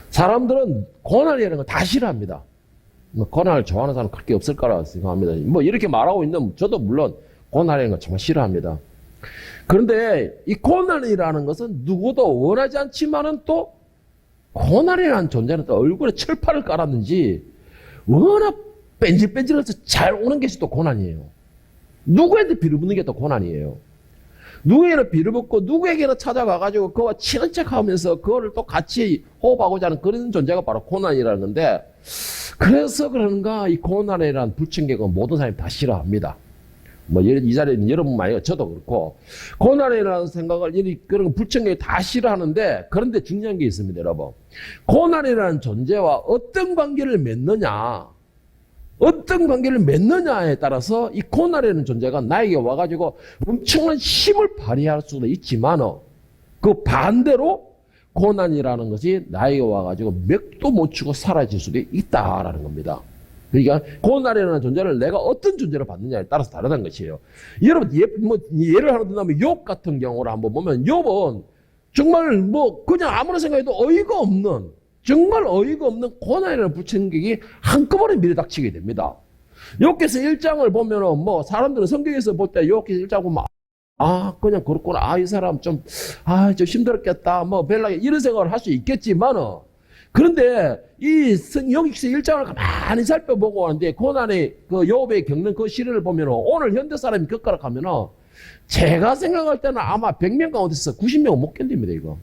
사람들은 고난이라는 걸 다 싫어합니다. 뭐 고난을 좋아하는 사람 그렇게 없을 거라 생각합니다. 뭐 이렇게 말하고 있는 저도 물론 고난이라는 걸 정말 싫어합니다. 그런데 이 고난이라는 것은 누구도 원하지 않지만은 또 고난이라는 존재는 또 얼굴에 철판을 깔았는지 워낙 뺀질뺀질해서 잘 오는 것이 또 고난이에요. 누구에게 빌어붙는 게 또 고난이에요. 누구에게는 빌어붙고 누구에게는 찾아가가지고 그와 친한 척하면서 그거를 또 같이 호흡하고자 하는 그런 존재가 바로 고난이라는 건데, 그래서 그런가 이 고난이라는 불청객은 모든 사람이 다 싫어합니다. 뭐 이 자리에는 여러분 말이에요. 저도 그렇고 고난이라는 생각을 그런 불청객이 다 싫어하는데, 그런데 중요한 게 있습니다, 여러분. 고난이라는 존재와 어떤 관계를 맺느냐에 따라서 이 고난이라는 존재가 나에게 와가지고 엄청난 힘을 발휘할 수도 있지만, 그 반대로 고난이라는 것이 나에게 와가지고 맥도 못 추고 사라질 수도 있다라는 겁니다. 그러니까 고난이라는 존재를 내가 어떤 존재로 받느냐에 따라서 다르다는 것이에요. 여러분, 예를 하나 든다면 욥 같은 경우를 한번 보면, 욥은 정말 그냥 아무런 생각해도 정말 어이가 없는 고난이라는 불청객이 한꺼번에 밀어닥치게 됩니다. 욥기서 1장을 보면은 사람들은 성경에서 볼 때 욥기서 1장 보면 그냥 그렇구나. 이 사람 좀 힘들었겠다. 별나게 이런 생각을 할 수 있겠지만, 그런데 이 욥기서 1장을 가만히 살펴보고 하는데, 고난의 그 욥의 겪는 그 시련을 보면은 오늘 현대 사람이 겪으라 하면은 제가 생각할 때는 아마 100명 가운데서 90명은 못 견딥니다, 이거.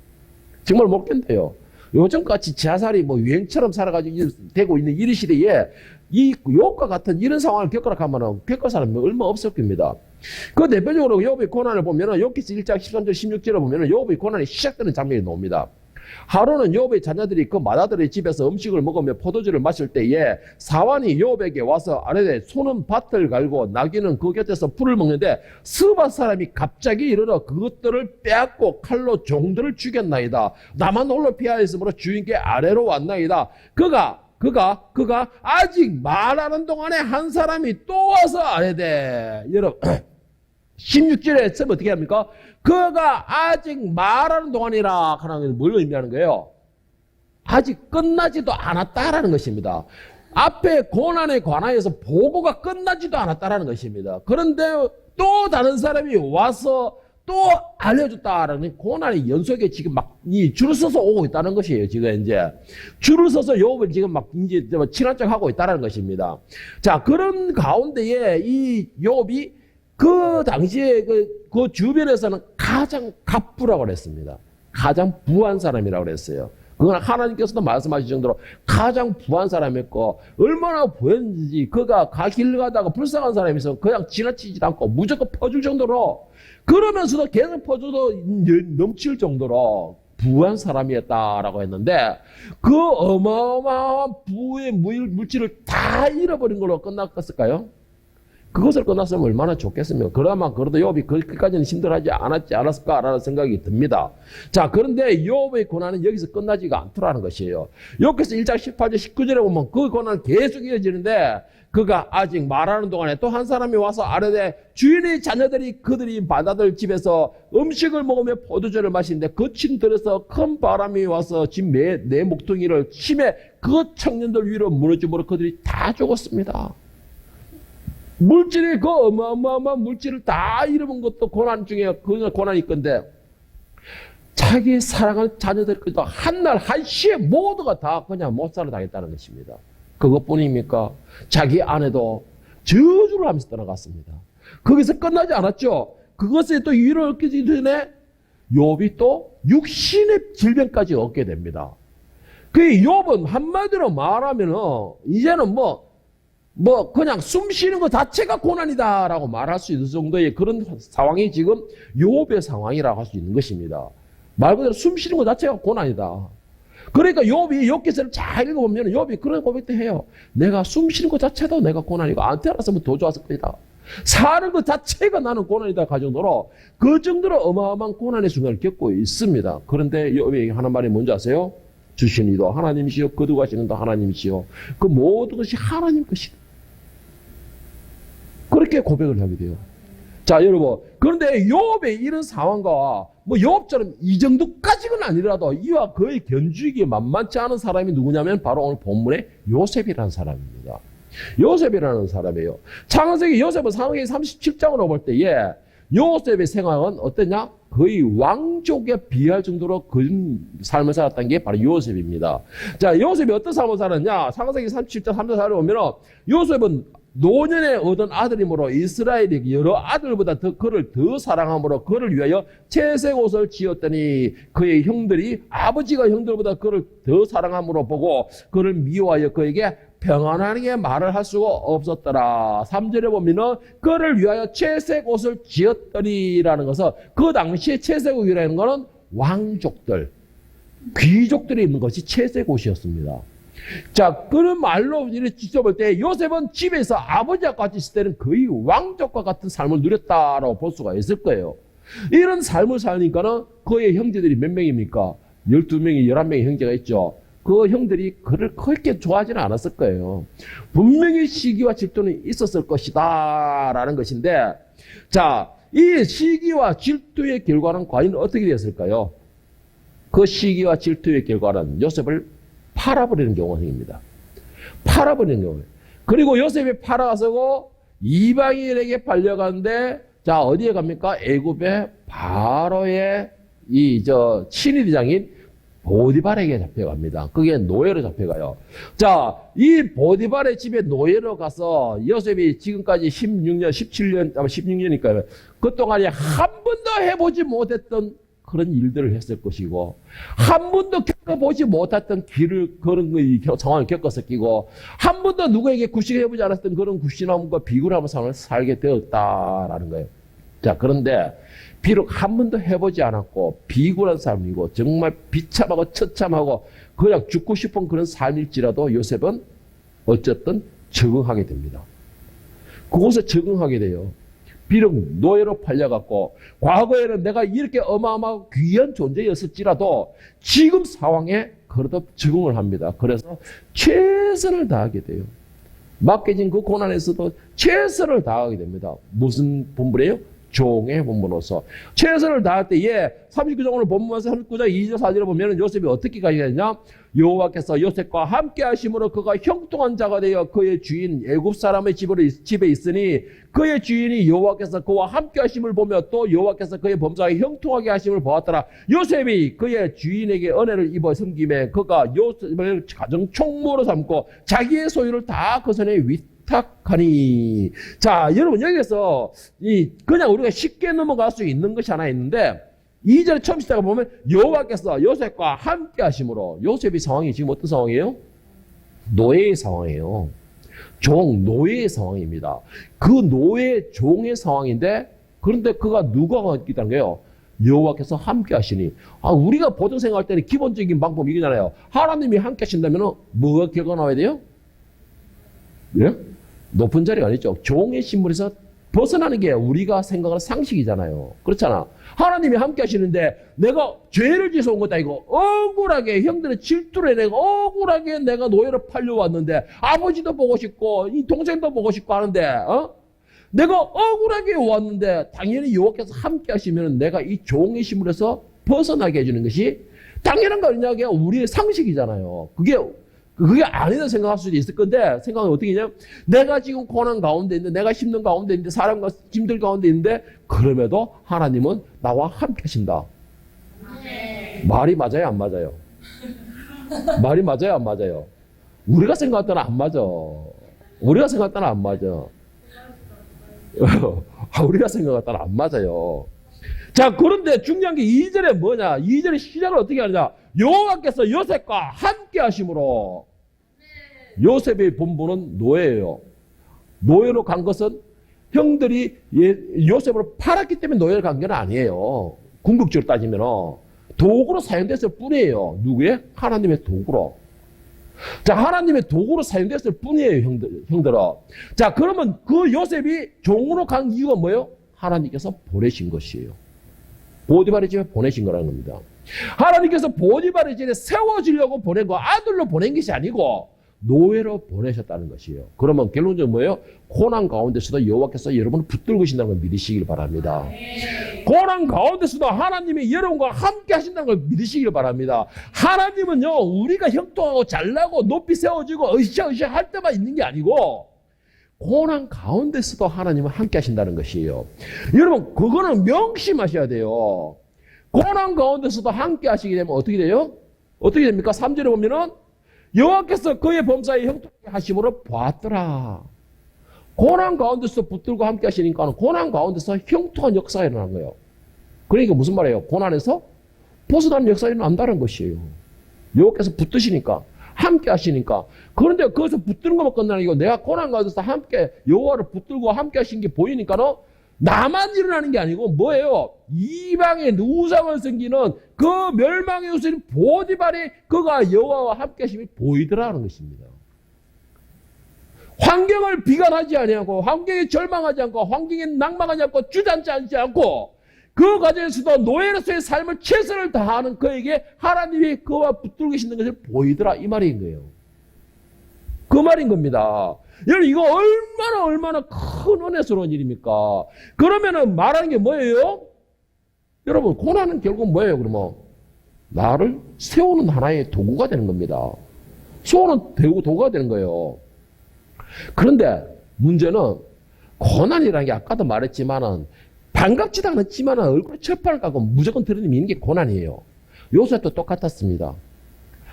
정말 못 견뎌요. 요즘같이 자살이 유행처럼 살아가지고 되고 있는 이 시대에 이 욥과 같은 이런 상황을 겪으라 하면 겪을 사람이 얼마 없을 겁니다. 그 대표적으로 욥의 고난을 보면은 욥기서 1장 13절 16절을 보면은 욥의 고난이 시작되는 장면이 나옵니다. 하루는 욥의 자녀들이 그 맏아들의 집에서 음식을 먹으며 포도주를 마실 때에 사환이 욥에게 와서 아뢰되 소는 밭을 갈고 나귀는 그 곁에서 풀을 먹는데 스바 사람이 갑자기 이르러 그것들을 빼앗고 칼로 종들을 죽였나이다. 나만 홀로 피하였으므로 주인께 아래로 왔나이다. 그가 아직 말하는 동안에 한 사람이 또 와서 아뢰되, 여러분 16절에 쓰면 어떻게 합니까? 그가 아직 말하는 동안이라 하는 건 뭘 의미하는 거예요? 아직 끝나지도 않았다라는 것입니다. 앞에 고난에 관하여서 보고가 끝나지도 않았다라는 것입니다. 그런데 또 다른 사람이 와서 또 알려줬다라는 고난의 연속에 지금 줄을 서서 오고 있다는 것이에요. 지금 이제 줄을 서서 욥을 지금 이제 친한 척 하고 있다는 것입니다. 자, 그런 가운데에 이 욥이 그 당시에 그 주변에서는 가장 갑부라고 그랬습니다. 가장 부한 사람이라고 그랬어요. 그건 하나님께서도 말씀하신 정도로 가장 부한 사람이었고, 얼마나 부했는지 그가 길 가다가 불쌍한 사람이 있어 그냥 지나치지 않고 무조건 퍼줄 정도로, 그러면서도 계속 퍼줘도 넘칠 정도로 부한 사람이었다라고 했는데, 그 어마어마한 부의 물질을 다 잃어버린 걸로 끝났을까요? 그것을 끝났으면 얼마나 좋겠습니까? 그래도 욥이 그렇게까지는 힘들어하지 않았을까라는 생각이 듭니다. 자, 그런데 욥의 고난은 여기서 끝나지가 않더라는 것이에요. 욥기서 1장 18절 19절에 보면 그 고난은 계속 이어지는데, 그가 아직 말하는 동안에 또 한 사람이 와서 아뢰되 주인의 자녀들이 그들이 맏아들 집에서 음식을 먹으며 포도주를 마시는데 거친 들에서 큰 바람이 와서 집 내 목동이를 침에 그 청년들 위로 무너짐으로 그들이 다 죽었습니다. 그 어마어마한 물질을 다 잃어본 것도 고난 중에 고난일 건데, 자기 사랑하는 자녀들끼리도 한날 한시에 모두가 다 그냥 못 살아 당했다는 것입니다. 그것뿐입니까? 자기 아내도 저주를 하면서 떠나갔습니다. 거기서 끝나지 않았죠. 그것에 또 위로를 얻기 전에 욥이 또 육신의 질병까지 얻게 됩니다. 그 욥은 한마디로 말하면은 이제는 그냥 숨 쉬는 것 자체가 고난이다라고 말할 수 있을 정도의 그런 상황이 지금 욥의 상황이라고 할 수 있는 것입니다. 말 그대로 숨 쉬는 것 자체가 고난이다. 그러니까 욥이 욥기서를 잘 읽어보면 욥이 그런 고백도 해요. 내가 숨 쉬는 것 자체도 내가 고난이고 안 태어났으면 더 좋았을 거다. 사는 것 자체가 나는 고난이다 가정도로 그 정도로 어마어마한 고난의 순간을 겪고 있습니다. 그런데 욥이 하는 말이 뭔지 아세요? 주신 이도 하나님이시요 거두고 하시는 도 하나님이시요 그 모든 것이 하나님 것이다. 그렇게 고백을 하게 돼요. 자, 여러분. 그런데 요업의 이런 상황과 뭐 요업처럼 이 정도까지는 아니라도 이와 거의 견주기 만만치 않은 사람이 누구냐면 바로 오늘 본문의 요셉이라는 사람입니다. 요셉이라는 사람이에요. 창세기 요셉은 창세기 37장으로 볼 때에 요셉의 생활은 어떠냐? 거의 왕족에 비할 정도로 그 삶을 살았던 게 바로 요셉입니다. 자, 요셉이 어떤 삶을 살았냐? 창세기 37장 3절 4절을 보면 요셉은 노년에 얻은 아들이므로 이스라엘이 여러 아들보다 그를 더 사랑함으로 그를 위하여 채색 옷을 지었더니 그의 형들이 아버지가 형들보다 그를 더 사랑함으로 보고 그를 미워하여 그에게 평안하게 말을 할 수가 없었더라. 3절에 보면은 그를 위하여 채색 옷을 지었더니라는 것은 그 당시에 채색 옷이라는 것은 왕족들, 귀족들이 입는 것이 채색 옷이었습니다. 자, 그런 말로 이렇게 지켜볼 때 요셉은 집에서 아버지와 같이 있을 때는 거의 왕족과 같은 삶을 누렸다라고 볼 수가 있을 거예요. 이런 삶을 사니까는 그의 형제들이 몇 명입니까? 12명이, 11명의 형제가 있죠. 그 형들이 그를 그렇게 좋아하지는 않았을 거예요. 분명히 시기와 질투는 있었을 것이다 라는 것인데, 자, 이 시기와 질투의 결과는 과연 어떻게 되었을까요? 그 시기와 질투의 결과는 요셉을 팔아버리는 경우가 생깁니다. 팔아버리는 경우. 그리고 요셉이 팔아가서고 이방인에게 팔려가는데, 자, 어디에 갑니까? 애굽의 바로의 친위대장인 보디발에게 잡혀갑니다. 그게 노예로 잡혀가요. 자, 이 보디발의 집에 노예로 가서 요셉이 지금까지 16년이니까요. 그동안에 한 번도 해보지 못했던 그런 일들을 했을 것이고, 한 번도 겪어보지 못했던 그런 상황을 겪었을 끼고, 한 번도 누구에게 굿신해보지 않았던 그런 굿신함과 비굴함의 상황을 살게 되었다라는 거예요. 자, 그런데 비록 한 번도 해보지 않았고 비굴한 삶이고 정말 비참하고 처참하고 그냥 죽고 싶은 그런 삶일지라도 요셉은 어쨌든 적응하게 됩니다. 그곳에 적응하게 돼요. 비록 노예로 팔려갖고 과거에는 내가 이렇게 어마어마하고 귀한 존재였을지라도 지금 상황에 그래도 적응을 합니다. 그래서 최선을 다하게 돼요. 맡겨진 그 고난에서도 최선을 다하게 됩니다. 무슨 본분이에요? 종의 본분으로서 최선을 다할 때에 39장 오늘 본문에서 39장 2절 4절을 보면 요셉이 어떻게 가겠냐? 여호와께서 요셉과 함께 하심으로 그가 형통한 자가 되어 그의 주인 애굽 사람의 집에 있으니 그의 주인이 여호와께서 그와 함께 하심을 보며 또 여호와께서 그의 범사에 형통하게 하심을 보았더라. 요셉이 그의 주인에게 은혜를 입어 섬김에 그가 요셉을 가정 총무로 삼고 자기의 소유를 다 그 손에 위탁하니. 자, 여러분 여기서 그냥 우리가 쉽게 넘어갈 수 있는 것이 하나 있는데 2절 처음 시작을 보면 여호와께서 요셉과 함께 하심으로 요셉의 상황이 지금 어떤 상황이에요? 노예의 상황이에요. 노예의 상황입니다. 그 노예 종의 상황인데 그런데 그가 누가 있다는 거예요? 여호와께서 함께 하시니. 우리가 보통 생각할 때는 기본적인 방법이 이거잖아요. 하나님이 함께 하신다면 뭐가 결과 나와야 돼요? 예? 높은 자리가 아니죠. 종의 신분에서 벗어나는 게 우리가 생각하는 상식이잖아요. 그렇잖아. 하나님이 함께 하시는데 내가 죄를 지어서 온 것도 아니고 억울하게 형들의 질투를 내가 억울하게 내가 노예로 팔려왔는데 아버지도 보고 싶고 이 동생도 보고 싶고 하는데 내가 억울하게 왔는데 당연히 여호와께서 함께 하시면 내가 이 종의 신분에서 벗어나게 해주는 것이 당연한 거 아니냐? 우리의 상식이잖아요. 그게 아니다 생각할 수도 있을 건데 생각은 어떻게 하냐? 내가 지금 고난 가운데 있는데 내가 힘든 가운데 있는데 사람과 힘들 가운데 있는데 그럼에도 하나님은 나와 함께 하신다. 네. 말이 맞아요? 안 맞아요? 말이 맞아요? 안 맞아요? 우리가 생각할 때는 안 맞아. 우리가 생각할 때는 안 맞아. 우리가 생각할 때는 안 맞아요. 자, 그런데 중요한 게 2절에 뭐냐? 2절의 시작을 어떻게 하느냐? 여호와께서 요셉과 함께 하심으로. 요셉의 본분은 노예예요. 노예로 간 것은 형들이 요셉을 팔았기 때문에 노예로 간 건 아니에요. 궁극적으로 따지면 도구로 사용됐을 뿐이에요. 누구의? 하나님의 도구로. 자, 하나님의 도구로 사용됐을 뿐이에요, 형들아. 자, 그러면 그 요셉이 종으로 간 이유가 뭐예요? 하나님께서 보내신 것이에요. 보디발의 집에 보내신 거라는 겁니다. 하나님께서 보디발의 집에 세워주려고 보낸 거, 아들로 보낸 것이 아니고 노예로 보내셨다는 것이에요. 그러면 결론적으로 뭐예요? 고난 가운데서도 여호와께서 여러분을 붙들고 계신다는 걸 믿으시길 바랍니다. 고난 가운데서도 하나님이 여러분과 함께 하신다는 걸 믿으시길 바랍니다. 하나님은요, 우리가 형통하고 잘나고 높이 세워지고 으쌰으쌰 할 때만 있는 게 아니고 고난 가운데서도 하나님은 함께 하신다는 것이에요. 여러분, 그거는 명심하셔야 돼요. 고난 가운데서도 함께 하시게 되면 어떻게 돼요? 어떻게 됩니까? 3절에 보면은 여호와께서 그의 범사에 형통하게 하심으로 보았더라. 고난 가운데서 붙들고 함께 하시니까 고난 가운데서 형통한 역사가 일어난 거예요. 그러니까 무슨 말이에요? 고난에서 벗어나는 역사가 일어난다는 것이에요. 여호와께서 붙드시니까, 함께 하시니까. 그런데 거기서 붙드는 것만 끝나는 게 내가 고난 가운데서 함께 여호와를 붙들고 함께 하신 게 보이니까는 나만 일어나는 게 아니고 뭐예요? 이방의 우상을 섬기는 그 멸망의 요소인 보디발이 그가 여호와와 함께 하심이 보이더라는 것입니다. 환경을 비관하지 아니하고 환경에 절망하지 않고 환경에 낭망하지 않고 주저앉지 않고 그 과정에서도 노예로서의 삶을 최선을 다하는 그에게 하나님이 그와 붙들고 계시는 것을 보이더라 이 말인 거예요. 그 말인 겁니다. 여러분 이거 얼마나 큰 은혜스러운 일입니까? 그러면은 말하는 게 뭐예요? 여러분 고난은 결국 뭐예요? 그러면 나를 세우는 하나의 도구가 되는 겁니다. 세우는 도구가 되는 거예요. 그런데 문제는 고난이라는 게 아까도 말했지만은 반갑지도 않았지만은 얼굴에 철판을 까고 무조건 들이미는 게 고난이에요. 요셉도 똑같았습니다.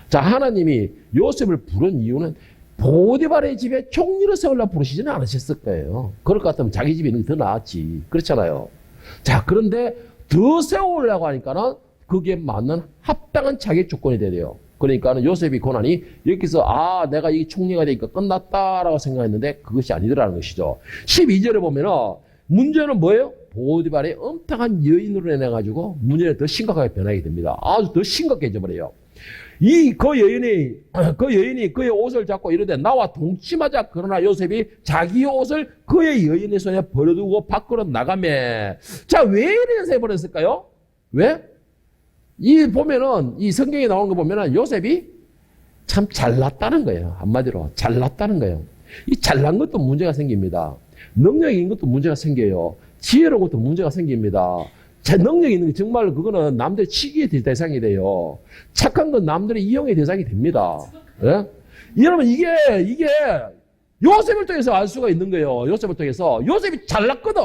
자, 하나님이 요셉을 부른 이유는 보디발의 집에 총리로 세우려고 부르시지는 않으셨을 거예요. 그럴 것 같으면 자기 집이 있는 게 더 나았지. 그렇잖아요. 자, 그런데 더 세우려고 하니까는 그게 맞는 합당한 자기 조건이 되래요. 그러니까는 요셉이 고난이 여기서 내가 이 총리가 되니까 끝났다라고 생각했는데 그것이 아니더라는 것이죠. 12절에 보면은 문제는 뭐예요? 보디발의 엄청난 여인으로 인해가지고 문제는 더 심각하게 변하게 됩니다. 아주 더 심각해져 버려요. 그 여인이 그의 옷을 잡고 이르되 나와 동침하자. 그러나 요셉이 자기 옷을 그의 여인의 손에 버려두고 밖으로 나가매. 자, 왜 이렇게 해버렸을까요? 왜? 이 성경에 나오는 거 보면은 요셉이 참 잘났다는 거예요. 한마디로. 잘났다는 거예요. 이 잘난 것도 문제가 생깁니다. 능력이 있는 것도 문제가 생겨요. 지혜로운 것도 문제가 생깁니다. 제 능력이 있는 게 정말 그거는 남들의 치기의 대상이 돼요. 착한 건 남들의 이용의 대상이 됩니다. 예? 여러분 이게 요셉을 통해서 알 수가 있는 거예요. 요셉을 통해서. 요셉이 잘났거든.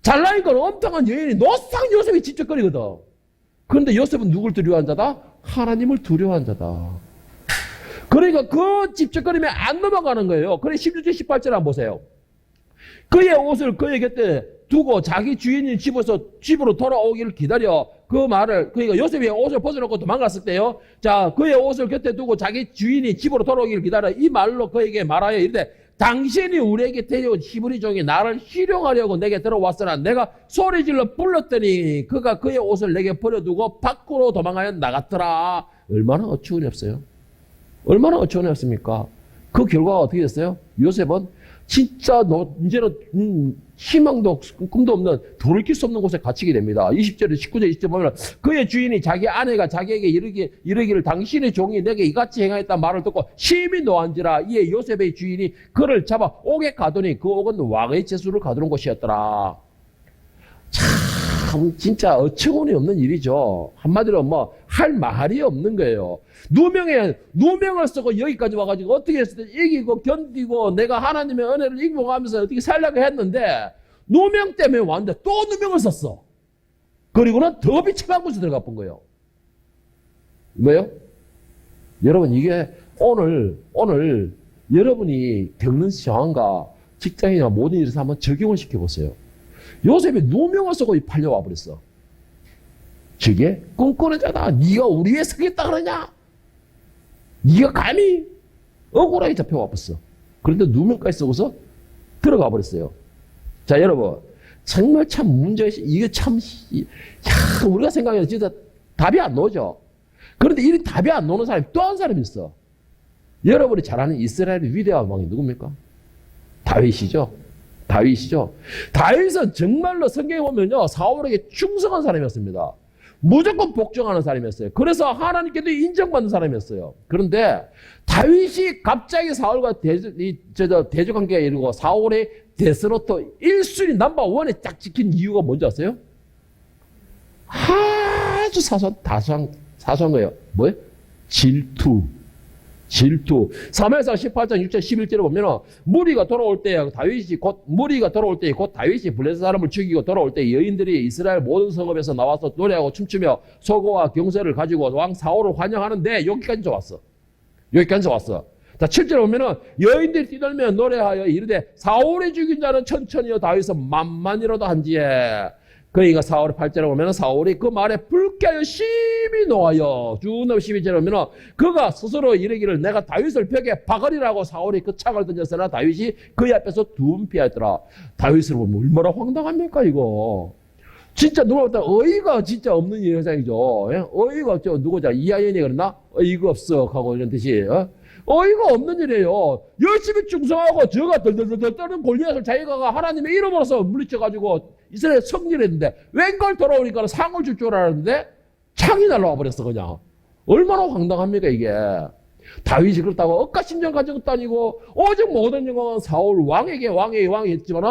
잘나니까 엄청난 여인이 노상 요셉이 집적거리거든. 그런데 요셉은 누굴 두려워한 자다? 하나님을 두려워한 자다. 그러니까 그 집적거림에 안 넘어가는 거예요. 그래 16절 18절 한번 보세요. 그의 옷을 그의 곁에 두고 자기 주인이 집으로 돌아오기를 기다려. 그 말을 그러니까 요셉이 옷을 벗어놓고 도망갔을 때요. 자, 그의 옷을 곁에 두고 자기 주인이 집으로 돌아오기를 기다려. 이 말로 그에게 말하여 이르되 당신이 우리에게 데려온 히브리 종이 나를 희롱하려고 내게 들어왔으나 내가 소리질러 불렀더니 그가 그의 옷을 내게 버려두고 밖으로 도망하여 나갔더라. 얼마나 어처구니 없어요? 얼마나 어처구니 없습니까? 그 결과가 어떻게 됐어요? 요셉은 진짜 이제는 희망도 꿈도 없는 돌이킬 수 없는 곳에 갇히게 됩니다. 20절에 19절 20절 보면 그의 주인이 자기 아내가 자기에게 이르기를 당신의 종이 내게 이같이 행하였다 말을 듣고 심히 노한지라. 이에 요셉의 주인이 그를 잡아 옥에 가두니 그 옥은 왕의 제수를 가두는 곳이었더라. 참 진짜 어처구니 없는 일이죠. 한마디로 할 말이 없는 거예요. 누명을 쓰고 여기까지 와가지고 어떻게 했을 때 이기고 견디고 내가 하나님의 은혜를 이기고 가면서 어떻게 살려고 했는데 누명 때문에 왔는데 또 누명을 썼어. 그리고는 더 비참한 곳에 들어가 본 거예요. 뭐예요? 여러분 이게 오늘 여러분이 겪는 상황과 직장이나 모든 일에서 한번 적용을 시켜보세요. 요셉이 누명을 쓰고 팔려와 버렸어. 저게 꿈꾸는 자다. 네가 우리 위에 서겠다 그러냐? 네가 감히 억울하게 잡혀와 버렸어. 그런데 누명까지 쓰고서 들어가 버렸어요. 자, 여러분 정말 참 이게 참 우리가 생각해도 진짜 답이 안 나오죠. 그런데 이 답이 안 나오는 사람이 또 한 사람이 있어. 여러분이 잘 아는 이스라엘의 위대한 왕이 누굽니까? 다윗이죠. 다윗은 정말로 성경에 보면요 사울에게 충성한 사람이었습니다. 무조건 복종하는 사람이었어요. 그래서 하나님께도 인정받는 사람이었어요. 그런데 다윗이 갑자기 사울과 대조관계가 이루고 사울의 데스노트 1순위 넘버1에 딱 찍힌 이유가 뭔지 아세요? 아주 사소한 거예요. 뭐예요? 질투. 사무엘상 18장 6절 11절에 보면 무리가 돌아올 때 곧 다윗이 블레셋 사람을 죽이고 돌아올 때 여인들이 이스라엘 모든 성읍에서 나와서 노래하고 춤추며 소고와 경쇠를 가지고 왕 사울을 환영하는데 여기까지 왔어. 자, 7절에 보면은 여인들이 뛰놀며 노래하여 이르되 사울이 죽인 자는 천천히요 다윗은 만만이라도 한지에. 그러니까 사울의 8절에 보면 사울이 그 말에 불쾌하여 심히 노하여 주넘 12절에 보면 그가 스스로 이르기를 내가 다윗을 벽에 박으리라고 사울이 그 창을 던졌으나 다윗이 그의 앞에서 둔피하였더라. 다윗을 보면 얼마나 황당합니까 이거. 진짜 누가 보다 어이가 진짜 없는 현상이죠. 어이가 없죠. 누구자 이하연이 그랬나? 어이가 없어 하고 이런 뜻이. 어이가 없는 일이에요. 열심히 충성하고 저가 덜덜덜 떠는 골리앗을 자기가 하나님의 이름으로서 물리쳐가지고 이스라엘 승리를 했는데 웬걸 돌아오니까 상을 줄 줄 알았는데 창이 날라와 버렸어 그냥. 얼마나 황당합니까 이게. 다윗이 그렇다고 억가심정 가진 것도 아니고 오직 모든 영광은 사울 왕이 했지만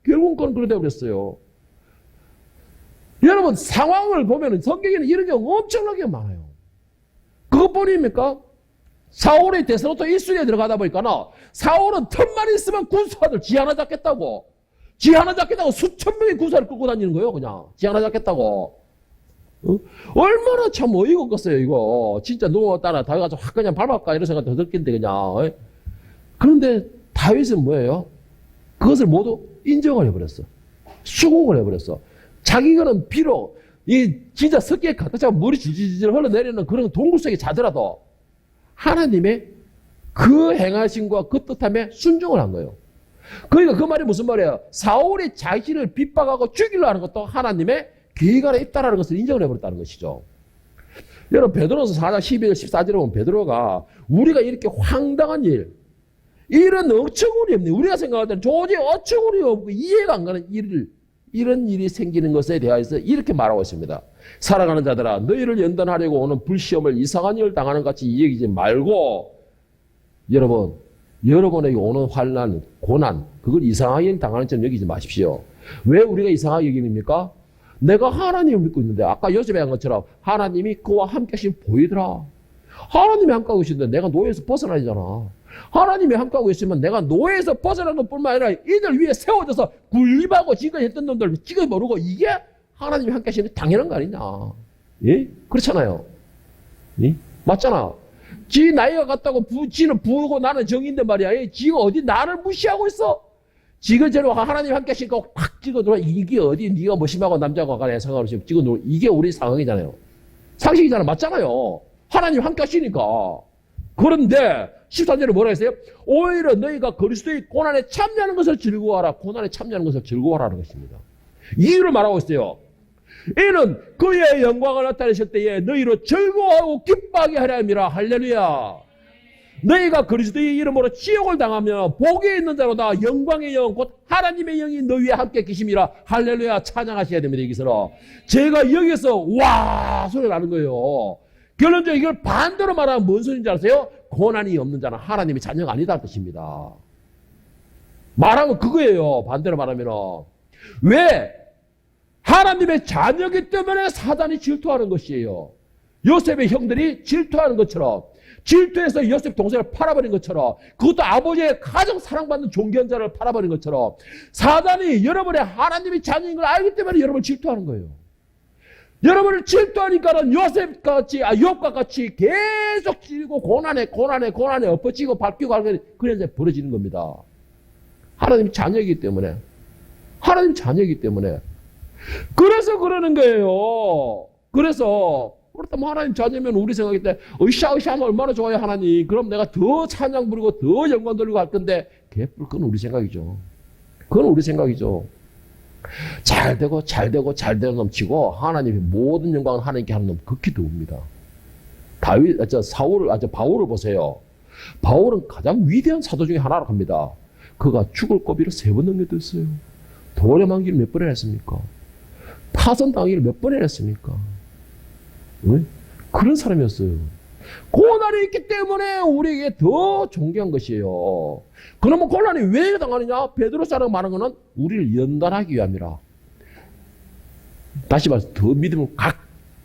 결국은 그건 그렇게 되어버렸어요. 여러분 상황을 보면 성경에는 이런 경우 엄청나게 많아요. 그것뿐입니까? 사울의 데스노트 1순위에 들어가다 보니까 사울은 틈만 있으면 군사들 지 하나 잡겠다고 수천 명의 군사를 끌고 다니는 거예요. 그냥 지 하나 잡겠다고. 얼마나 참 어이가 없겠어요 이거. 진짜 누구 따라 다윗 가서 확 그냥 밟아갈까 이런 생각도 들겠는데 그냥. 그런데 다윗은 뭐예요? 그것을 모두 인정을 해버렸어. 수긍을 해버렸어. 자기는 비록 이 진짜 석기에 가득 물이 질질 흘러내리는 그런 동굴 속에 자더라도 하나님의 그 행하심과 그 뜻함에 순종을 한 거예요. 그러니까 그 말이 무슨 말이에요? 사울이 자신을 핍박하고 죽이려 하는 것도 하나님의 계획 안에 있다는 것을 인정을 해버렸다는 것이죠. 여러분 베드로서 4장 12절 14절에 보면 베드로가 우리가 이렇게 황당한 이런 어처구니 없는 우리가 생각할 때는 도저히 어처구니 없고 이해가 안 가는 이런 일이 생기는 것에 대해서 이렇게 말하고 있습니다. 살아가는 자들아 너희를 연단하려고 오는 불시험을 이상한 일을 당하는 같이 여기지 말고 여러분에게 오는 환난, 고난 그걸 이상하게 당하는 점 여기지 마십시오. 왜 우리가 이상하게 여기니까? 내가 하나님을 믿고 있는데 아까 요셉이 한 것처럼 하나님이 그와 함께 하시면 보이더라. 하나님이 함께 하고 계신데 내가 노예에서 벗어나잖아. 하나님이 함께하고 있으면 내가 노예에서 벗어난 것뿐만 아니라 이들 위에 세워져서 군림하고 지금 했던 놈들 지금 모르고 이게 하나님이 함께 하시는 게 당연한 거 아니냐. 예? 그렇잖아요. 예? 맞잖아. 지 나이가 같다고 지는 부르고 나는 정인데 말이야. 지가 어디 나를 무시하고 있어? 지가 저러 하나님 함께 하시니까 확 찍어 들어. 이게 어디 네가 뭐 심하고 남자가 간에 상관없이 찍어 들어. 이게 우리 상황이잖아요. 상식이잖아. 맞잖아요. 하나님 함께 하시니까. 그런데 13절에 뭐라 했어요? 오히려 너희가 그리스도의 고난에 참여하는 것을 즐거워하라. 고난에 참여하는 것을 즐거워하라는 것입니다. 이유를 말하고 있어요. 이는 그의 영광을 나타내실 때에 너희로 즐거워하고 기뻐하게 하려 함이라. 할렐루야. 너희가 그리스도의 이름으로 지옥을 당하면 복이 있는 자로다. 영광의 영 곧 하나님의 영이 너희와 함께 계심이라. 할렐루야. 찬양하셔야 됩니다. 여기서는 제가 여기서 와 소리 나는 거예요. 결론적으로 이걸 반대로 말하면 뭔 소리인지 아세요? 고난이 없는 자는 하나님의 자녀가 아니다는 뜻입니다. 말하면 그거예요. 반대로 말하면. 왜? 하나님의 자녀이기 때문에 사단이 질투하는 것이에요. 요셉의 형들이 질투하는 것처럼, 질투해서 요셉 동생을 팔아버린 것처럼, 그것도 아버지의 가장 사랑받는 존귀한 자를 팔아버린 것처럼 사단이 여러분의 하나님의 자녀인 걸 알기 때문에 여러분을 질투하는 거예요. 여러분을 질투하니까는 욥과 같이 계속 찌르고 고난에 엎어지고 밟히고 하는 그런 게 벌어지는 겁니다. 하나님 자녀이기 때문에. 그래서 그러는 거예요. 그래서 그렇다면 하나님 자녀면 우리 생각일 때 으쌰으쌰하면 얼마나 좋아요 하나님. 그럼 내가 더 찬양 부르고 더 영광 돌리고 할 건데 그건 우리 생각이죠. 잘 되고 넘치고 하나님이 모든 영광을 하나님께 하는 놈 극히 드뭅니다. 바울을 보세요. 바울은 가장 위대한 사도 중에 하나라고 합니다. 그가 죽을 고비를 3번 넘겨졌어요. 돌에 만기를 몇 번이나 했습니까? 파선당하기를 몇 번이나 했습니까? 응? 그런 사람이었어요. 고난이 있기 때문에 우리에게 더 존귀한 것이에요. 그러면 고난이 왜 당하느냐? 베드로사라고 말하는 것은 우리를 연단하기 위함이라. 다시 말해서 더 믿음을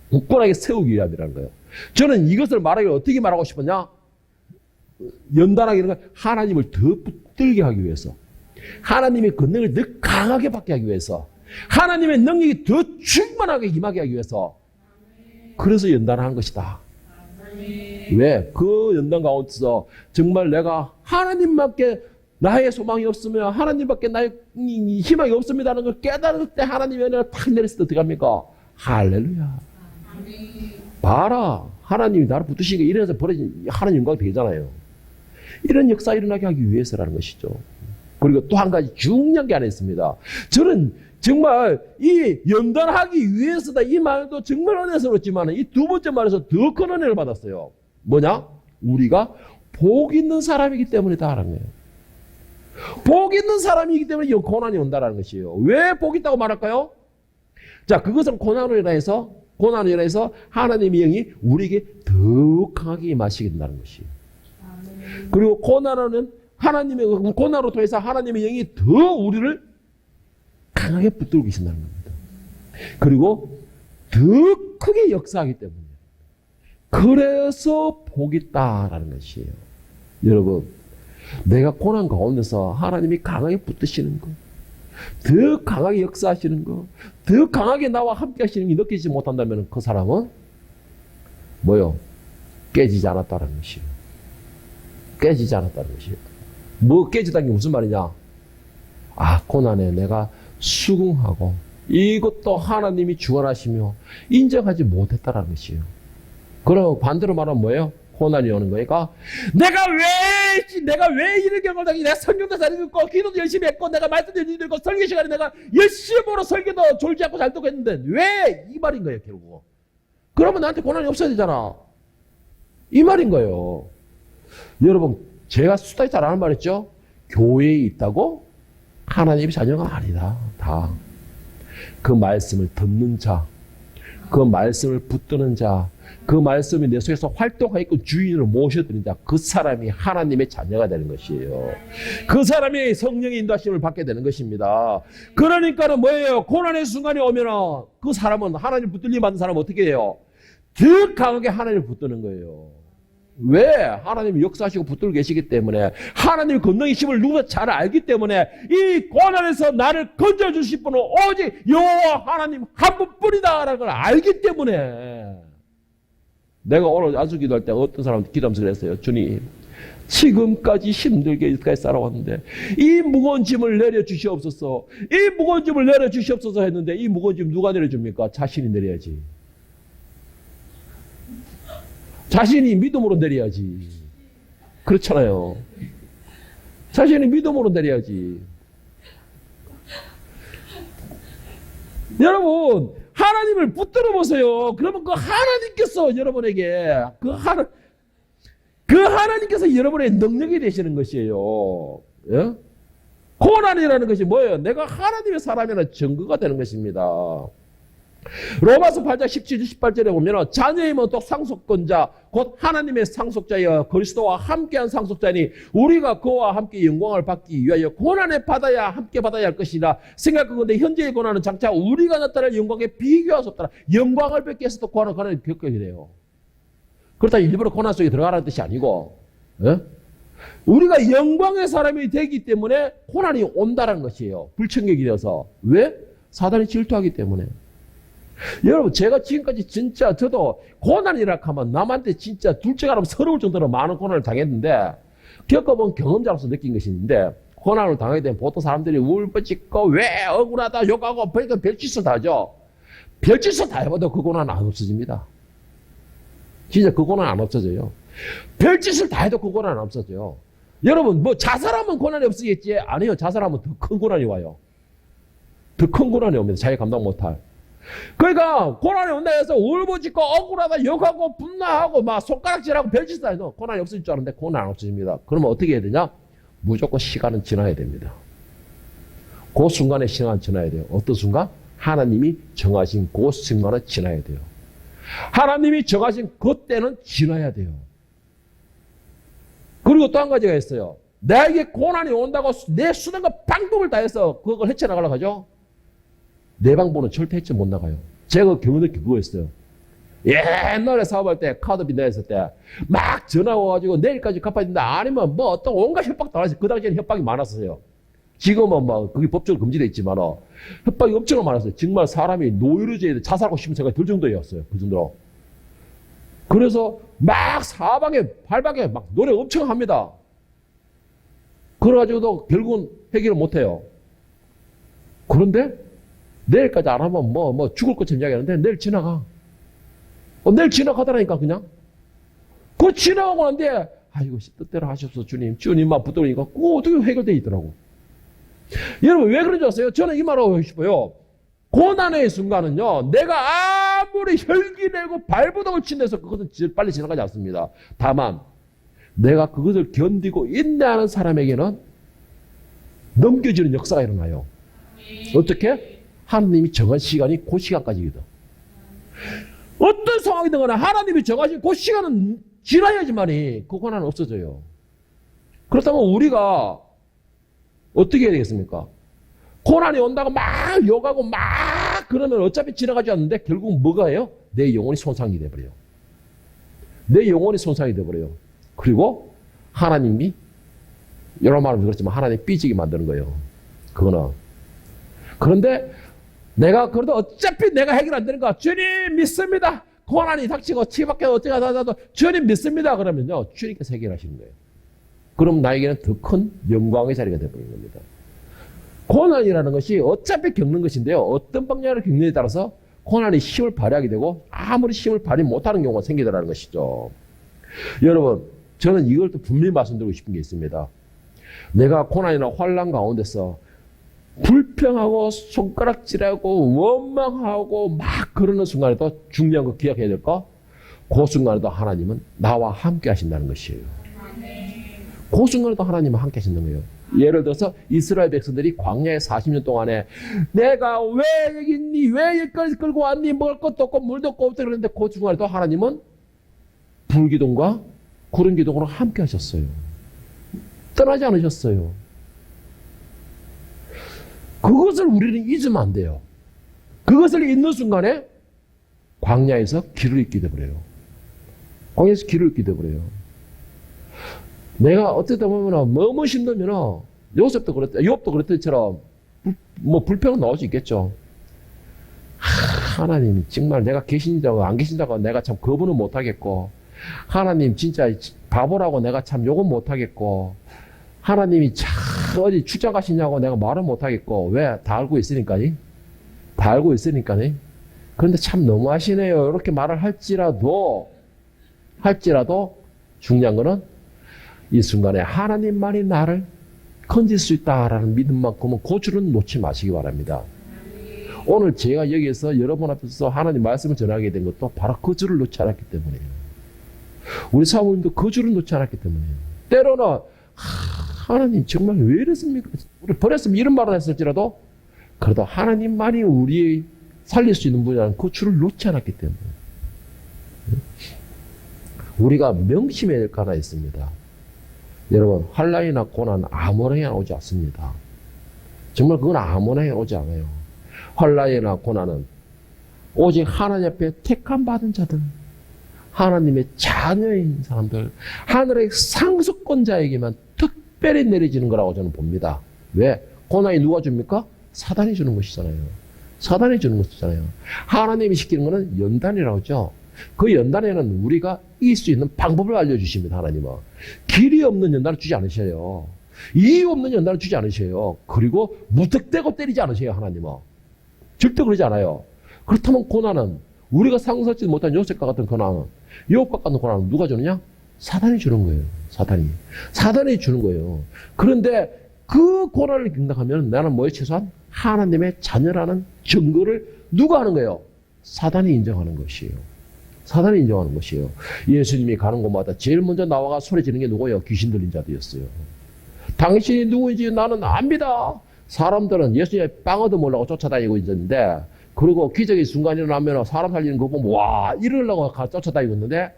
굳건하게 세우기 위함이라는 거예요. 저는 이것을 말하기 어떻게 말하고 싶었냐? 연단하기는 하나님을 더 붙들게 하기 위해서, 하나님의 권능을 더 강하게 받게 하기 위해서, 하나님의 능력이 더 충만하게 임하게 하기 위해서, 그래서 연단한 것이다. 왜? 그 연단 가운데서 정말 내가 하나님밖에 나의 소망이 없으며 하나님밖에 나의 희망이 없습니다는 걸 깨달을 때 하나님의 은혜가 탁 내렸을 때 어떻게 합니까? 할렐루야. 봐라. 하나님이 나를 붙드시니까 이래서 버려진 하나님 영광이 되잖아요. 이런 역사 일어나게 하기 위해서라는 것이죠. 그리고 또 한 가지 중요한 게 하나 있습니다. 저는 정말 이 연단하기 위해서다 이 말도 정말 은혜스럽지만 이 두 번째 말에서 더 큰 은혜를 받았어요. 뭐냐? 우리가 복 있는 사람이기 때문이다 하는 거예요. 복 있는 사람이기 때문에 이 고난이 온다는 것이에요. 왜 복 있다고 말할까요? 자, 그것은 고난으로 인해서 하나님의 영이 우리에게 더 강하게 임하시게 된다는 것이에요. 그리고 고난은 고난으로 통해서 하나님의 영이 더 우리를 강하게 붙들고 계신다는 겁니다. 그리고 더 크게 역사하기 때문에. 그래서 복이 있다라는 것이에요. 여러분, 내가 고난 가운데서 하나님이 강하게 붙드시는 것, 더 강하게 역사하시는 것, 더 강하게 나와 함께 하시는 게 느끼지 못한다면 그 사람은 뭐요? 깨지지 않았다는 것이에요. 깨지지 않았다는 것이에요. 뭐 깨지다는 게 무슨 말이냐? 아, 고난에 내가 수긍하고 이것도 하나님이 주관하시며 인정하지 못했다는 것이에요. 그럼 반대로 말하면 뭐예요? 고난이 오는 거니까 내가 왜 이런 경험을 당해? 내가 성경도 잘 읽고 기도도 열심히 했고 내가 말씀도 열심히 읽고 설교 시간에 내가 열심히 설교도 졸지 않고 잘 듣고 했는데 왜? 이 말인 거예요, 결국. 그러면 나한테 고난이 없어야 되잖아. 이 말인 거예요. 여러분, 제가 수다에 잘 아는 말 있죠? 교회에 있다고 하나님의 자녀가 아니다. 다. 그 말씀을 듣는 자, 그 말씀을 붙드는 자, 그 말씀이 내 속에서 활동하고 주인을 모셔드린 자, 그 사람이 하나님의 자녀가 되는 것이에요. 그 사람이 성령의 인도하심을 받게 되는 것입니다. 그러니까는 뭐예요? 고난의 순간이 오면은 그 사람은 하나님 붙들림 받는 사람은 어떻게 해요? 더 강하게 하나님을 붙드는 거예요. 왜? 하나님이 역사하시고 붙들고 계시기 때문에, 하나님의 권능의 힘을 누구나 잘 알기 때문에, 이 고난에서 나를 건져주실 분은 오직 여호와 하나님 한 분뿐이다라는 걸 알기 때문에. 내가 오늘 안수 기도할 때 어떤 사람한테 기도하면서 그랬어요. 주님, 지금까지 힘들게 여기까지 살아왔는데 이 무거운 짐을 내려주시옵소서, 이 무거운 짐을 내려주시옵소서 했는데 이 무거운 짐 누가 내려줍니까? 자신이 내려야지. 자신이 믿음으로 내려야지. 그렇잖아요. 자신이 믿음으로 내려야지. 여러분, 하나님을 붙들어 보세요. 그러면 그 하나님께서 여러분에게 그 하나님께서 여러분의 능력이 되시는 것이에요. 예? 고난이라는 것이 뭐예요? 내가 하나님의 사람이라는 증거가 되는 것입니다. 로마서 8장 17, 18절에 보면 자녀이면 또 상속권자 곧 하나님의 상속자여 그리스도와 함께한 상속자니 우리가 그와 함께 영광을 받기 위하여 고난에 함께 받아야 할 것이라 생각하건대 현재의 고난은 장차 우리가 나타날 영광에 비교할 수 없다. 영광을 뺏기 위해서도 고난을 겪게 돼요. 그렇다고 일부러 고난 속에 들어가라는 뜻이 아니고, 예? 우리가 영광의 사람이 되기 때문에 고난이 온다는 것이에요. 불청객이 되어서. 왜? 사단이 질투하기 때문에. 여러분, 제가 지금까지 진짜 저도 고난이라 하면 남한테 진짜 둘째가 하면 서러울 정도로 많은 고난을 당했는데, 겪어본 경험자로서 느낀 것이 있는데, 고난을 당하게 되면 보통 사람들이 울부짖고 왜 억울하다 욕하고 별짓을 다 하죠. 별짓을 다 해봐도 그 고난은 안 없어집니다. 진짜 그 고난은 안 없어져요. 별짓을 다 해도 그 고난은 안 없어져요. 여러분, 뭐 자살하면 고난이 없어지겠지? 아니요. 자살하면 더 큰 고난이 와요. 더 큰 고난이 옵니다. 자기 감당 못할. 그러니까 고난이 온다 해서 울부짖고 억울하다 욕하고 분노하고 막 손가락질하고 별짓을 해도 고난이 없어질 줄 알았는데 고난 안 없어집니다. 그러면 어떻게 해야 되냐? 무조건 시간은 지나야 됩니다. 그 순간에 시간은 지나야 돼요. 어떤 순간? 하나님이 정하신 그 순간은 지나야 돼요. 하나님이 정하신 그때는 지나야 돼요. 그리고 또 한 가지가 있어요. 나에게 고난이 온다고 내 수단과 방법을 다해서 그걸 헤쳐나가려고 하죠. 내 방법은 절대 헤쳐 못 나가요. 제가 경험을 그거였어요. 옛날에 사업할 때 카드 빚내었을 때 막 전화 와가지고 내일까지 갚아야 된다. 아니면 뭐 어떤 온갖 협박 당했어요. 그 당시에는 협박이 많았어요. 지금은 뭐 그게 법적으로 금지되어 있지만 협박이 엄청 많았어요. 정말 사람이 노이로제에 자살하고 싶은 생각이 들 정도였어요. 그 정도로. 그래서 막 사방에 발방에 막 노래 엄청 합니다. 그래가지고도 결국은 해결을 못해요. 그런데 내일까지 안 하면 뭐 죽을 것처럼 이야기하는데 내일 지나가. 내일 지나가더라니까 그냥. 그 지나가고 난데 아이고 뜻대로 하십시오 주님. 주님만 붙들으니까 그거 어떻게 해결돼 있더라고. 여러분 왜 그런지 아세요? 저는 이 말을 하고 싶어요. 고난의 순간은요, 내가 아무리 혈기 내고 발버둥을 친다해서 그것은 빨리 지나가지 않습니다. 다만 내가 그것을 견디고 인내하는 사람에게는 넘겨지는 역사가 일어나요. 어떻게? 하나님이 정한 시간이 그 시간까지거든. 어떤 상황이든 간에 하나님이 정하신 그 시간은 지나야지만이 그 고난은 없어져요. 그렇다면 우리가 어떻게 해야 되겠습니까? 고난이 온다고 막 욕하고 막 그러면 어차피 지나가지 않는데 결국 뭐가 해요? 내 영혼이 손상이 돼버려요. 내 영혼이 손상이 돼버려요. 그리고 하나님이 여러 말은 그렇지만 하나님 삐지게 만드는 거예요. 그거는. 그런데 내가 그래도 어차피 내가 해결 안 되는 거 주님 믿습니다. 고난이 닥치고 치밖에 어쩌가 다도 주님 믿습니다. 그러면요 주님께서 해결하시는 거예요. 그럼 나에게는 더 큰 영광의 자리가 되어버리는 겁니다. 고난이라는 것이 어차피 겪는 것인데요. 어떤 방향을 겪느냐에 따라서 고난이 힘을 발휘하게 되고 아무리 힘을 발휘 못하는 경우가 생기더라는 것이죠. 여러분 저는 이걸 또 분명히 말씀드리고 싶은 게 있습니다. 내가 고난이나 환난 가운데서 불평하고 손가락질하고 원망하고 막 그러는 순간에도 중요한 거 기억해야 될 거, 그 순간에도 하나님은 나와 함께 하신다는 것이에요. 그 순간에도 하나님은 함께 하신다는 거예요. 예를 들어서 이스라엘 백성들이 광야에 40년 동안에 내가 왜 여기 있니? 왜 여기까지 끌고 왔니? 먹을 것도 없고 물도 없고 없다 그랬는데 그 순간에도 하나님은 불기둥과 구름기둥으로 함께 하셨어요. 떠나지 않으셨어요. 그것을 우리는 잊으면 안 돼요. 그것을 잊는 순간에 광야에서 길을 잃게 돼버려요. 광야에서 길을 잃게 돼버려요. 내가 어쩌다 보면 너무 힘들면 요셉도 그랬다, 욥도 그랬듯처럼 뭐 불평은 나올 수 있겠죠. 하나님 정말 내가 계신다고 안 계신다고 내가 참 거부는 못하겠고, 하나님 진짜 바보라고 내가 참 욕은 못하겠고, 하나님이 참 어디 출장 가시냐고 내가 말은 못하겠고, 왜? 다 알고 있으니까니. 다 알고 있으니까니. 그런데 참 너무하시네요. 이렇게 말을 할지라도 중요한 거는 이 순간에 하나님만이 나를 건질 수 있다라는 믿음만큼은 그 줄은 놓지 마시기 바랍니다. 오늘 제가 여기서 여러분 앞에서 하나님 말씀을 전하게 된 것도 바로 그 줄을 놓지 않았기 때문이에요. 우리 사모님도 그 줄을 놓지 않았기 때문이에요. 때로는 하나님 정말 왜 이랬습니까? 우리 버렸으면 이런 말을 했을지라도 그래도 하나님만이 우리 살릴 수 있는 분이라는 그 줄을 놓지 않았기 때문에 우리가 명심해야 될 거 하나 있습니다. 여러분 환난이나 고난 아무나 오지 않습니다. 정말 그건 아무나 오지 않아요. 환난이나 고난은 오직 하나님 앞에 택함 받은 자들, 하나님의 자녀인 사람들, 하늘의 상속권자에게만 특별히 내려지는 거라고 저는 봅니다. 왜? 고난이 누가 줍니까? 사단이 주는 것이잖아요. 사단이 주는 것이잖아요. 하나님이 시키는 것은 연단이라고 하죠. 그 연단에는 우리가 이길 수 있는 방법을 알려주십니다. 하나님은. 길이 없는 연단을 주지 않으셔요. 이유 없는 연단을 주지 않으셔요. 그리고 무턱대고 때리지 않으셔요. 하나님은. 절대 그러지 않아요. 그렇다면 고난은 우리가 상상하지 못한 요셉과 같은 고난은, 욥과 같은 고난은 누가 주느냐? 사단이 주는 거예요. 사단이 주는 거예요. 그런데 그 고난을 경험하면 나는 뭐에 최소한 하나님의 자녀라는 증거를 누가 하는 거예요? 사단이 인정하는 것이에요. 사단이 인정하는 것이에요. 예수님이 가는 곳마다 제일 먼저 나와가 소리 지르는 게 누구예요? 귀신 들린 자들이었어요. 당신이 누구인지 나는 압니다. 사람들은 예수님의 빵 얻어먹으려고 쫓아다니고 있었는데 그리고 기적의 순간이 일어나면 사람 살리는 거 보면 와 이러려고 쫓아다니고 있는데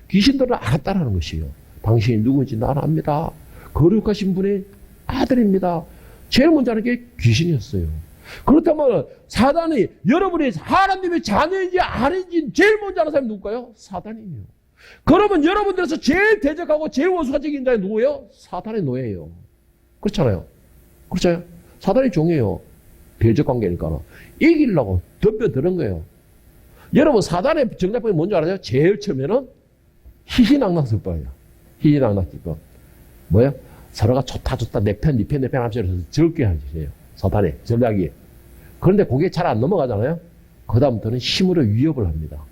귀신들은 알았다라는 것이에요. 당신이 누구인지 나는 압니다. 거룩하신 분의 아들입니다. 제일 먼저 하는 게 귀신이었어요. 그렇다면 사단이 여러분이 하나님의 자녀인지 아닌지 제일 먼저 하는 사람이 누굴까요? 사단이에요. 그러면 여러분들에서 제일 대적하고 제일 원수가적인 자는 누구예요? 사단의 노예예요. 그렇잖아요. 그렇죠? 사단의 종이에요. 대적 관계니까. 이기려고 덤벼드는 거예요. 여러분 사단의 정략법이 뭔지 알아요? 제일 처음에는 희희낙낙술법이에요. 희희낙낙술법. 뭐예요? 서로가 좋다 내 편 하면서 적게 하는 짓이에요. 사단의 전략이. 그런데 그게 잘 안 넘어가잖아요. 그 다음부터는 힘으로 위협을 합니다.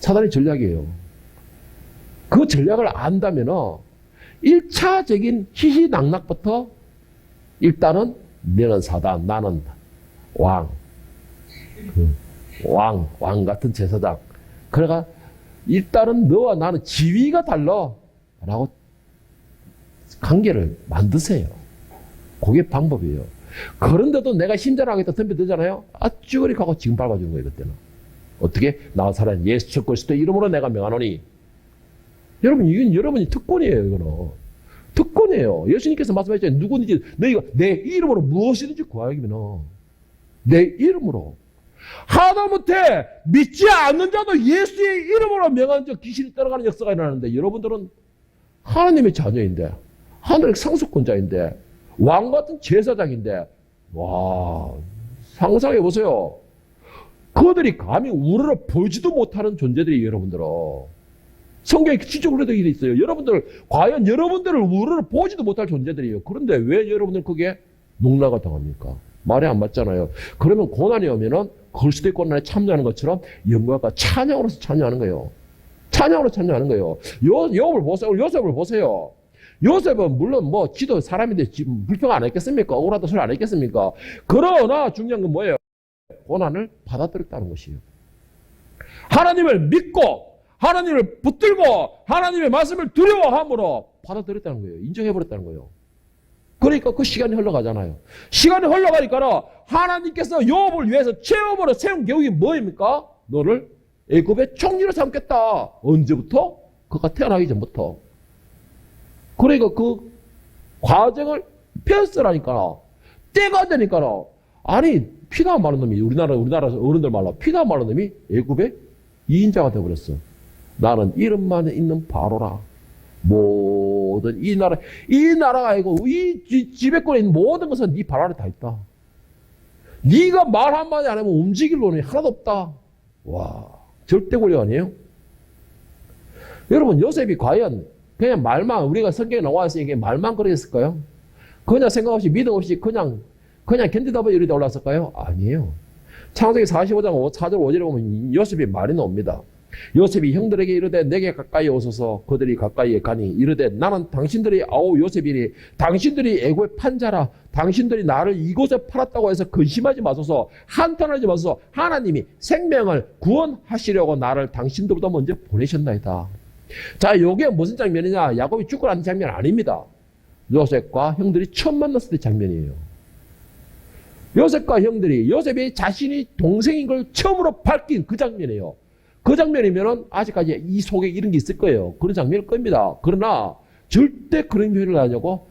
사단의 전략이에요. 그 전략을 안다면 1차적인 희희낙낙부터 일단은 너는 사단, 나는 왕 같은 제사장. 그러니까 일단은 너와 나는 지위가 달라 라고 관계를 만드세요. 그게 방법이에요. 그런데도 내가 힘자랑하겠다 덤벼들잖아요. 쭈그리 가고 지금 밟아주는 거예요. 그때는. 어떻게? 나사렛 예수 그리스도 이름으로 내가 명하노니. 여러분 이건 여러분이 특권이에요. 이거는. 특권이에요. 예수님께서 말씀하셨잖아요. 누구든지 너희가 내 이름으로 무엇이든지 구하기면 내 이름으로. 하다못해 믿지 않는 자도 예수의 이름으로 명하는 자 귀신이 떠나가는 역사가 일어나는데 여러분들은 하나님의 자녀인데 하늘의 상속권자인데 왕 같은 제사장인데 와 상상해 보세요. 그들이 감히 우러러 보지도 못하는 존재들이 여러분들은 성경에 지적으로 되어 있어요. 여러분들 과연 여러분들을 우러러 보지도 못할 존재들이에요. 그런데 왜 여러분들 그게 농락을 당합니까? 말이 안 맞잖아요. 그러면 고난이 오면은 그리스도의 고난에 참여하는 것처럼 영광과 찬양으로서 참여하는 거예요. 찬양으로 참여하는 거예요. 욥을 보세요. 요셉을 보세요. 요셉은 물론 뭐 지도 사람인데 불평 안 했겠습니까? 억울하다 소리 안 했겠습니까? 그러나 중요한 건 뭐예요? 고난을 받아들였다는 것이에요. 하나님을 믿고 하나님을 붙들고 하나님의 말씀을 두려워함으로 받아들였다는 거예요. 인정해버렸다는 거예요. 그러니까 그 시간이 흘러가잖아요. 시간이 흘러가니까 하나님께서 욥을 위해서 체험으로 세운 계획이 뭐입니까? 너를 애굽의 총리로 삼겠다. 언제부터? 그가 태어나기 전부터. 그러니까 그 과정을 펴쓰라니까. 때가 되니까. 아니 피나무 마른 놈이 우리나라 어른들 말로 피나무 마른 놈이 애굽의 2인자가 되어버렸어. 나는 이름만 있는 바로라. 모든 이 나라가 아니고 이 지배권에 있는 모든 것은 네 발 아래 다 있다. 네가 말 한마디 안 하면 움직일 놈이 하나도 없다. 와 절대 권력 아니에요? 여러분 요셉이 과연 그냥 말만 우리가 성경에 나와 있으니까 말만 그랬을까요? 그냥 생각 없이 믿음 없이 그냥 견디다 보니 이리 올랐을까요? 아니에요. 창세기 45장 4절 5절에 보면 요셉이 말이 나옵니다. 요셉이 형들에게 이르되 내게 가까이 오소서. 그들이 가까이에 가니 이르되 나는 당신들이 아우 요셉이니 당신들이 애굽의 판자라. 당신들이 나를 이곳에 팔았다고 해서 근심하지 마소서. 한탄하지 마소서. 하나님이 생명을 구원하시려고 나를 당신들보다 먼저 보내셨나이다. 자, 이게 무슨 장면이냐? 야곱이 죽고 난 장면 아닙니다. 요셉과 형들이 처음 만났을 때 장면이에요. 요셉과 형들이 요셉이 자신이 동생인 걸 처음으로 밝힌 그 장면이에요. 그 장면이면은 아직까지 이 속에 이런 게 있을 거예요. 그런 장면일 겁니다. 그러나 절대 그런 표현을 하냐고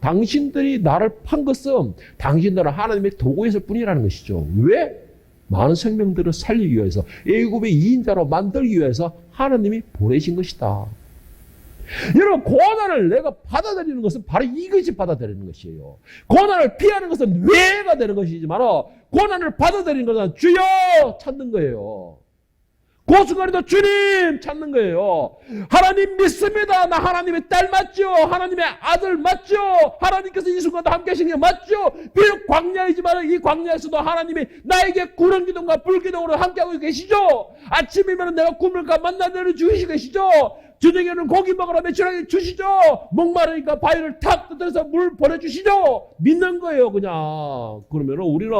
당신들이 나를 판 것은 당신들은 하나님의 도구였을 뿐이라는 것이죠. 왜? 많은 생명들을 살리기 위해서 애굽의 2인자로 만들기 위해서 하나님이 보내신 것이다. 여러분 고난을 내가 받아들이는 것은 바로 이것이 받아들이는 것이에요. 고난을 피하는 것은 왜가 되는 것이지만 고난을 받아들이는 것은 주여 찾는 거예요. 그 순간에도 주님 찾는 거예요. 하나님 믿습니다. 나 하나님의 딸 맞죠? 하나님의 아들 맞죠? 하나님께서 이 순간도 함께 하시는 게 맞죠? 비록 광야이지만 이 광야에서도 하나님이 나에게 구름기둥과 불기둥으로 함께하고 계시죠? 아침이면 내가 꿈을까 만나는 주시 계시죠? 저녁에는 고기 먹으라 매출하게 주시죠? 목마르니까 바위를 탁 뜯어서 물 보내주시죠? 믿는 거예요 그냥. 그러면 우리는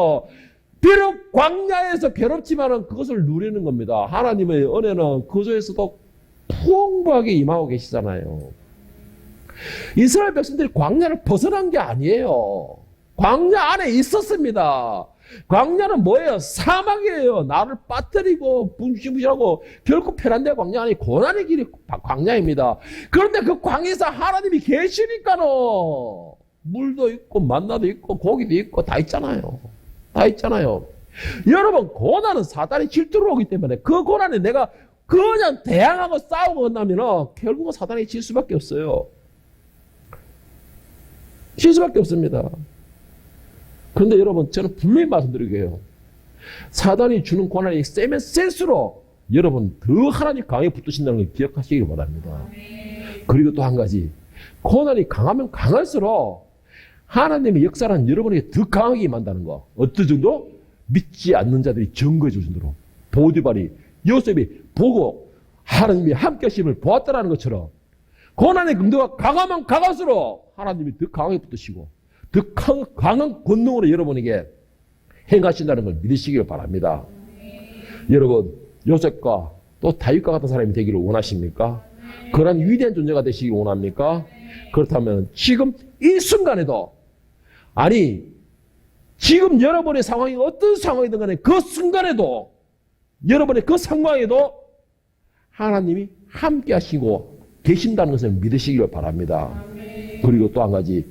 비록 광야에서 괴롭지만 그것을 누리는 겁니다. 하나님의 은혜는 그 속에서도 풍부하게 임하고 계시잖아요. 이스라엘 백성들이 광야를 벗어난 게 아니에요. 광야 안에 있었습니다. 광야는 뭐예요? 사막이에요. 나를 빠뜨리고 분시무시하고 결코 편한 데가 광야 아니 고난의 길이 광야입니다. 그런데 그 광야에서 하나님이 계시니까는 물도 있고 만나도 있고 고기도 있고 다 있잖아요. 다 있잖아요. 여러분 고난은 사단이 질투로 오기 때문에 그 고난에 내가 그냥 대항하고 싸우고 한다면 결국은 사단이 질 수밖에 없어요. 질 수밖에 없습니다. 그런데 여러분 저는 분명히 말씀드리게요. 사단이 주는 고난이 세면 센수록 여러분 더 하나님 강에 붙으신다는 걸 기억하시길 바랍니다. 그리고 또 한 가지 고난이 강하면 강할수록 하나님의 역사는 여러분에게 더 강하게 임한다는 거. 어떤 정도? 믿지 않는 자들이 증거해 줄 정도로 보디발이 요셉이 보고 하나님이 함께 하심을 보았다는 것처럼 고난의 강도가 강하면 강할수록 하나님이 더 강하게 붙으시고 더 강한 권능으로 여러분에게 행하신다는 걸 믿으시길 바랍니다. 여러분 요셉과 또 다윗과 같은 사람이 되기를 원하십니까? 그런 위대한 존재가 되시길 원합니까? 그렇다면 지금 이 순간에도 아니 지금 여러분의 상황이 어떤 상황이든 간에 그 순간에도 여러분의 그 상황에도 하나님이 함께 하시고 계신다는 것을 믿으시기를 바랍니다. 그리고 또 한 가지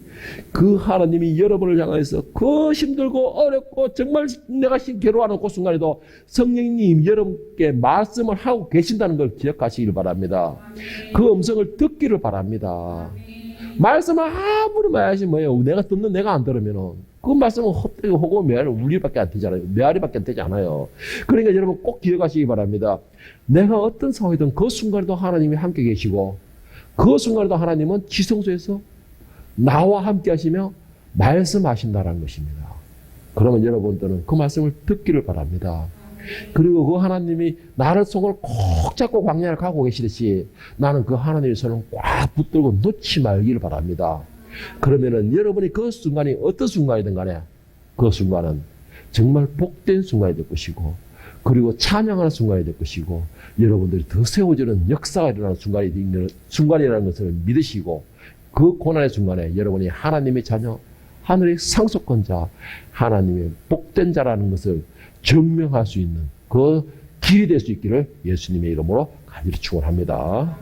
그 하나님이 여러분을 향해서 그 힘들고 어렵고 정말 내가 괴로워하는 그 순간에도 성령님 여러분께 말씀을 하고 계신다는 걸 기억하시길 바랍니다. 그 음성을 듣기를 바랍니다. 말씀을 아무리 많이 하시면 뭐예요? 내가 듣는 내가 안 들으면은 그 말씀은 헛되게 호고 메아리 울리밖에 안 되잖아요. 메아리밖에 안 되지 않아요. 그러니까 여러분 꼭 기억하시기 바랍니다. 내가 어떤 상황이든 그 순간에도 하나님이 함께 계시고 그 순간에도 하나님은 지성소에서 나와 함께 하시며 말씀하신다는 것입니다. 그러면 여러분들은 그 말씀을 듣기를 바랍니다. 그리고 그 하나님이 나를 손을 꼭 잡고 광야를 가고 계시듯이 나는 그 하나님의 손을 꽉 붙들고 놓지 말기를 바랍니다. 그러면은 여러분이 그 순간이 어떤 순간이든 간에 그 순간은 정말 복된 순간이 될 것이고 그리고 찬양하는 순간이 될 것이고 여러분들이 더 세워지는 역사가 일어나는 순간이라는 것을 믿으시고 그 고난의 순간에 여러분이 하나님의 자녀, 하늘의 상속권자, 하나님의 복된 자라는 것을 증명할 수 있는 그 길이 될 수 있기를 예수님의 이름으로 간절히 축원합니다.